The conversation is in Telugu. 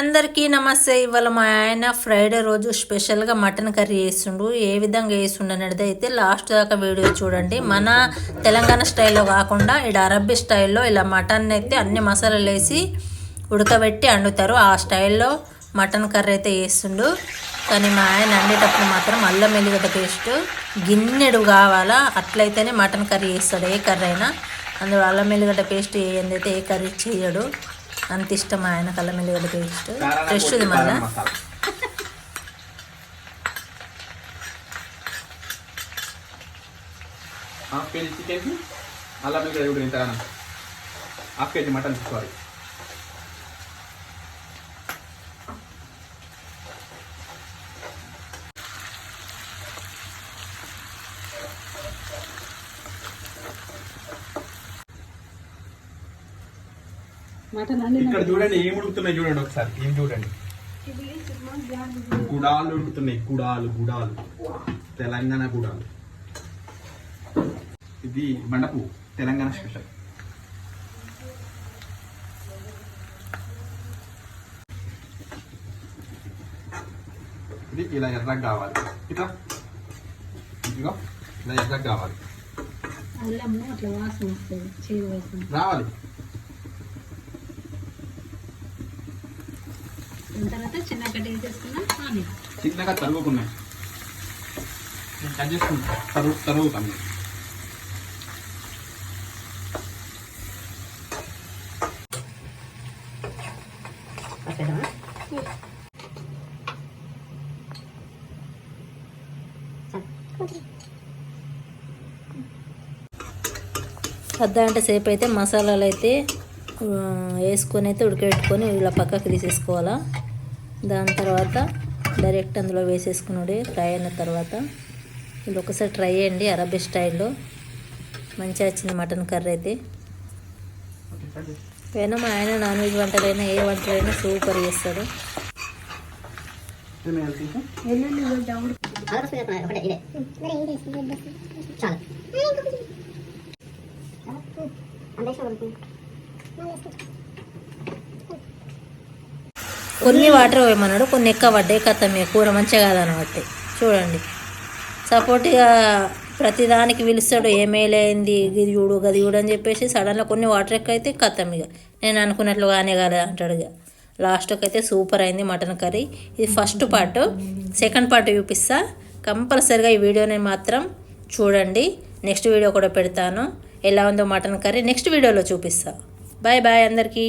అందరికీ నమస్తే. ఇవాళ మా ఆయన ఫ్రైడే రోజు స్పెషల్గా మటన్ కర్రీ చేస్తుండు. ఏ విధంగా చేస్తుండు అనేది అయితే లాస్ట్ దాకా వీడియో చూడండి. మన తెలంగాణ స్టైల్లో కాకుండా ఇక్కడ అరబ్బీ స్టైల్లో ఇలా మటన్ అయితే అన్ని మసాలాలు వేసి ఉడకబెట్టి వండుతారు. ఆ స్టైల్లో మటన్ కర్రీ అయితే చేస్తుండు. కానీ మా ఆయన వండేటప్పుడు మాత్రం అల్లం వెల్లిగడ్డ పేస్ట్ గిన్నెడు కావాలా, అట్లయితేనే మటన్ కర్రీ చేస్తాడు. ఏ కర్రీ అయినా అందులో అల్లం వెల్లిగడ్డ పేస్ట్ వేయండి ఏ కర్రీ చేయడు. అంత ఇష్టం ఆయన అల్లం వెల్లిగడ్డ పేస్ట్ ఫ్రెష్ది. మళ్ళీ హాఫ్ కేజీ చికెన్కి అల్లం వెల్లిగడ్డ ఎంత హాఫ్ కేజీ మటన్ సారీ ఇక్కడ చూడండి ఏం ఉడుకుతున్నాయి చూడండి ఒకసారి. ఏం చూడండి గుడాలు ఉడుకుతున్నాయి. గుడాలు తెలంగాణ గుడాలు. ఇది బండపు తెలంగాణ స్పెషల్. ఇది ఇలా ఎర్రగా కావాలి. ఇట్లా ఇదిగో ఇలా ఎర్రగా కావాలి, రావాలి. చిన్నగా తరుగుకున్నాయి. నేను కట్ చేసుకుంటా, తరుగుతాను. అర్ధగంట సేపు అయితే మసాలాలు అయితే వేసుకొని అయితే ఉడకబెట్టుకొని ఇలా పక్కకి తీసేసుకోవాలా. దాని తర్వాత డైరెక్ట్ అందులో వేసేసుకున్నాడు. ఫ్రై అయిన తర్వాత ఇది ఒకసారి ట్రై చేయండి. అరబీ స్టైల్లో మంచిగా వచ్చింది మటన్ కర్రీ అయితే. అయినా మా ఆయన నాన్ వెజ్ వంటలైనా ఏ వంటలైనా సూపర్ చేస్తాడు. కొన్ని వాటర్ వేయమన్నాడు, కొన్ని ఎక్కువ పడ్డాయి. కథమే కూర మంచిగా కాదనబట్టి చూడండి. సపోర్ట్గా ప్రతిదానికి పిలుస్తాడు. ఏమేలైంది ఇది చూడు గది చూడు అని చెప్పేసి సడన్గా కొన్ని వాటర్ ఎక్కువ అయితే కథం. ఇక నేను అనుకున్నట్లుగానే కాదు అంటాడు. ఇక లాస్ట్కి అయితే సూపర్ అయింది మటన్ కర్రీ. ఇది ఫస్ట్ పార్ట్. సెకండ్ పార్ట్ చూపిస్తా. కంపల్సరిగా ఈ వీడియోని మాత్రం చూడండి. నెక్స్ట్ వీడియో కూడా పెడతాను. ఎలా ఉందో మటన్ కర్రీ నెక్స్ట్ వీడియోలో చూపిస్తా. బాయ్ బాయ్ అందరికీ.